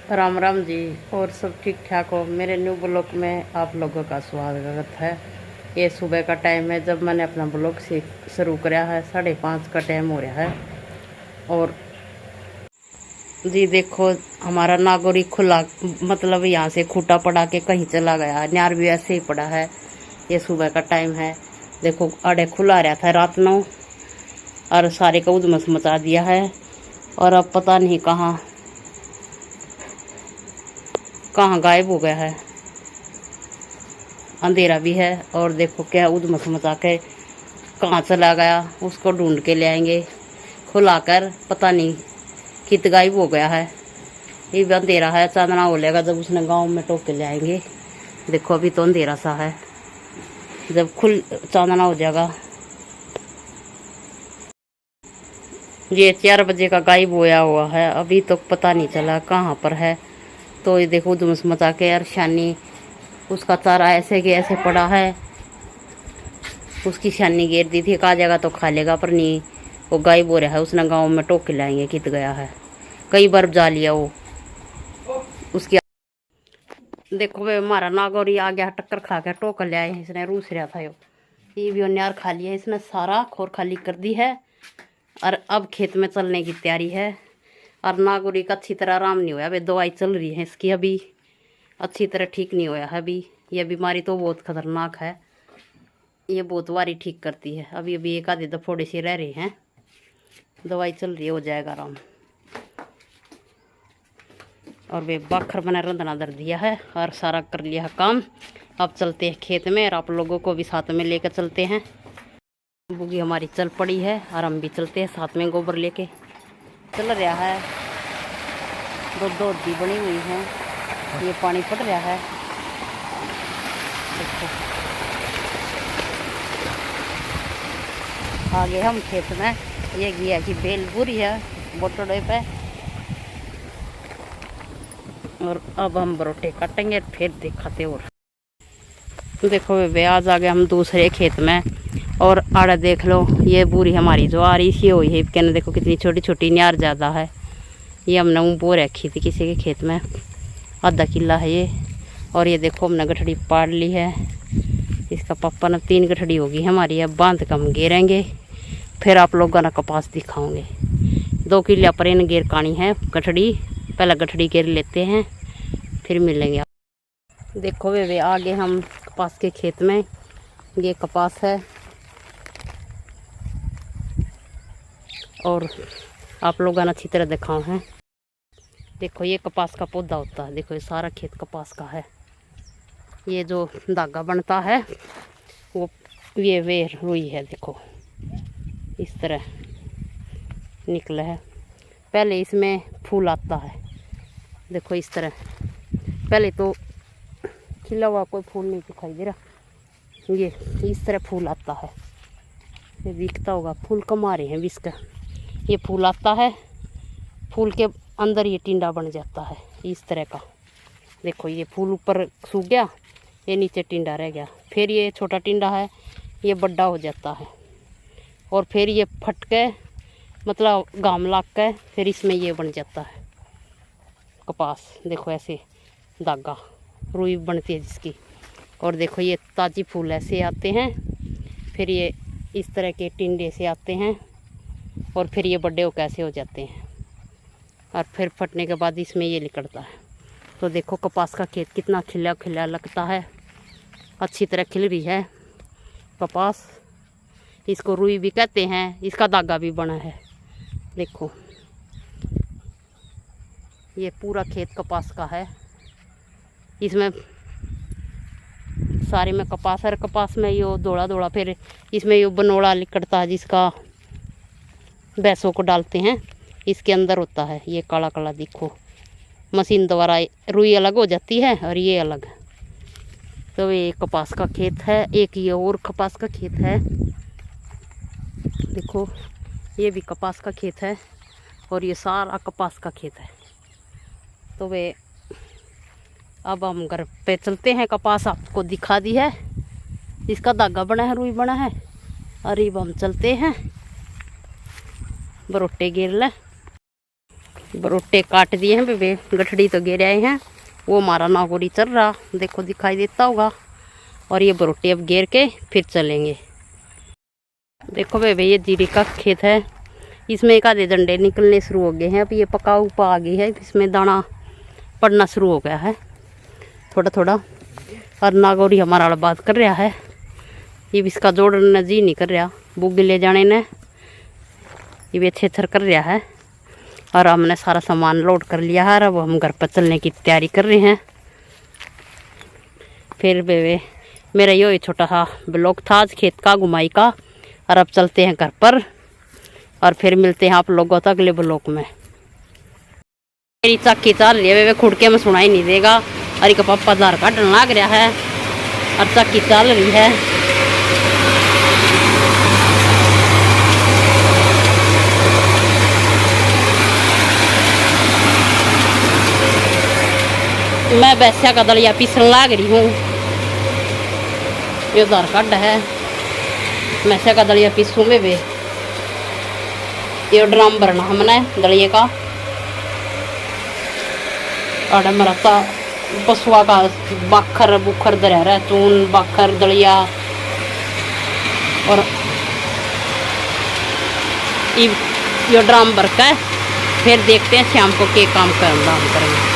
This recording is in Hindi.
राम राम जी। और सब ठीक ठाक हो? मेरे न्यू ब्लॉग में आप लोगों का स्वागत है। ये सुबह का टाइम है जब मैंने अपना ब्लॉग शुरू कराया है। 5:30 का टाइम हो रहा है। और जी देखो, हमारा नागौरी खुला, मतलब यहाँ से खूटा पड़ा के कहीं चला गया। न्यार भी ऐसे ही पड़ा है। ये सुबह का टाइम है। देखो अड़े खुला रहा था रात नौ, और सारे का उधमस मचा दिया है। और अब पता नहीं कहाँ कहाँ गायब हो गया है। अंधेरा भी है और देखो क्या उधमस मचा के कहाँ चला गया। उसको ढूंढ के ले आएंगे। खुलाकर पता नहीं कित गायब हो गया है। ये भी अंधेरा है, चांदना हो लेगा जब उसने गांव में टोक के ले आएंगे। देखो अभी तो अंधेरा सा है, जब चांदना हो जाएगा। ये 4 बजे का गायब होया हुआ है, अभी तो पता नहीं चला कहाँ पर है। तो ये देखो उधमस मचा के यार शानी, उसका चारा ऐसे के ऐसे पड़ा है। उसकी शानी घेर दी थी, कहा जगह तो खा लेगा, पर नहीं, वो गायब हो रहा है। उसने गांव में टोक के लाएंगे कित गया है। कई बार जा लिया वो उसकी। देखो वे हमारा नागौरी आ गया, टक्कर खा के टोक ले आए। इसने रूस रहा था ये भी न्यार खा लिया। इसने सारा खोर खाली कर दी है और अब खेत में चलने की तैयारी है। और नागौरी का अच्छी तरह आराम नहीं हुआ। अभी दवाई चल रही है इसकी, अभी अच्छी तरह ठीक नहीं हुआ है। अभी ये बीमारी तो बहुत खतरनाक है, ये बहुत बारी ठीक करती है। अभी अभी एक आधे दफोड़े से रह रहे हैं, दवाई चल रही है, हो जाएगा आराम। और वे बाखर बना रंधना दर दिया है और सारा कर लिया है काम। अब चलते हैं खेत में और आप लोगों को भी साथ में लेकर चलते हैं। बुगी हमारी चल पड़ी है और हम भी चलते हैं साथ में। गोबर लेके चल रहा है। दो दी बनी हुई है, ये पानी पड़ रहा है। देखो आगे हम खेत में, ये गया की बेल बुरी है बोटड़े पे। और अब हम बरोटे काटेंगे फिर दिखाते। और देखो वे आज आ गए हम दूसरे खेत में। और आड़ा देख लो, ये बुरी हमारी जो आ रही सी हुई है। कहने देखो कितनी छोटी छोटी न्यार ज़्यादा है। ये हमने बो रखी थी किसी के खेत में, आधा किला है ये। और ये देखो हमने गठड़ी पाड़ ली है। इसका पापा ने 3 गठड़ी होगी हमारी। अब बांध कर हम गेरेंगे, फिर आप लोगों ना कपास दिखाओगे। 2 किला पर इन गेर कानी है गठड़ी। पहले गठड़ी गेर लेते हैं फिर मिलेंगे। देखो वे आगे हम कपास के खेत में, ये कपास है। और आप लोगों ने अच्छी तरह दिखाओ हैं। देखो ये कपास का पौधा होता है। देखो ये सारा खेत कपास का है। ये जो धागा बनता है वो ये वे रुई है। देखो इस तरह निकला है। पहले इसमें फूल आता है। देखो इस तरह, पहले तो खिला हुआ कोई फूल नहीं दिखाई दे रहा। ये इस तरह फूल आता है, ये दिखता होगा। फूल कमा रहे हैं बीस का। ये फूल आता है, फूल के अंदर ये टिंडा बन जाता है इस तरह का। देखो ये फूल ऊपर सूख गया, ये नीचे टिंडा रह गया। फिर ये छोटा टिंडा है, ये बड़ा हो जाता है। और फिर ये फट के, मतलब गाम लाग के, फिर इसमें ये बन जाता है कपास। देखो ऐसे धागा रुई बनती है जिसकी। और देखो ये ताज़ी फूल ऐसे आते हैं, फिर ये इस तरह के टिंडे से आते हैं, और फिर ये बड़े हो कैसे हो जाते हैं। और फिर फटने के बाद इसमें ये निकलता है। तो देखो कपास का खेत कितना खिला खिला लगता है। अच्छी तरह खिल रही है कपास। इसको रुई भी कहते हैं, इसका धागा भी बना है। देखो ये पूरा खेत कपास का है। इसमें सारे में कपास है। कपास में यो दौड़ा दौड़ा, फिर इसमें यो बनोड़ा निकलता है जिसका भैंसों को डालते हैं, इसके अंदर होता है ये काला काला। देखो मशीन द्वारा रुई अलग हो जाती है और ये अलग। तो ये कपास का खेत है। एक ये और कपास का खेत है। देखो ये भी कपास का खेत है और ये सारा कपास का खेत है। तो वे अब हम घर पे चलते हैं। कपास आपको दिखा दी है, इसका धागा बना है, रुई बना है। और अब हम चलते हैं, बरोटे गिर ले। बरोटे काट दिए हैं बेबे, गठड़ी तो गिर आए हैं। वो हमारा नागौरी चल रहा, देखो दिखाई देता होगा। और ये बरोटे अब घेर के फिर चलेंगे। देखो बेबे ये जीरे का खेत है, इसमें एक आधे डंडे निकलने शुरू हो गए हैं। अब ये पका उपा आ गई है, इसमें दाना पड़ना शुरू हो गया है थोड़ा थोड़ा। और नागौरी हमारा वाला बात कर रहा है, ये भी इसका जोड़ना जी नहीं कर रहा, बुग्गे ले जाने ने। ये भी अच्छे थर कर रहा है। और हमने सारा सामान लोड कर लिया है। अब हम घर पर चलने की तैयारी कर रहे हैं। फिर बेबे मेरा यो छोटा सा ब्लॉग था आज खेत का घुमाई का। और अब चलते हैं घर पर और फिर मिलते हैं आप लोगों तक अगले ब्लॉग में। मेरी चक्की चल रही है बेबे, खुड़के में सुनाई नहीं देगा। और एक पापा दार काटने लग रहा है और चक्की चल रही है। मैं वैसा का दलिया पीसने लग रही हूँ। ये दार काट है, वैसा का दलिया पीसूँ बेबे। ये ड्रम भरना हमने दलिए का। और हमारा सा पशुआ का बाखर बुखर दर है, चून बाखर दलिया। और ये ड्रम भर का फिर देखते हैं शाम को क्या काम करना हम करेंगे।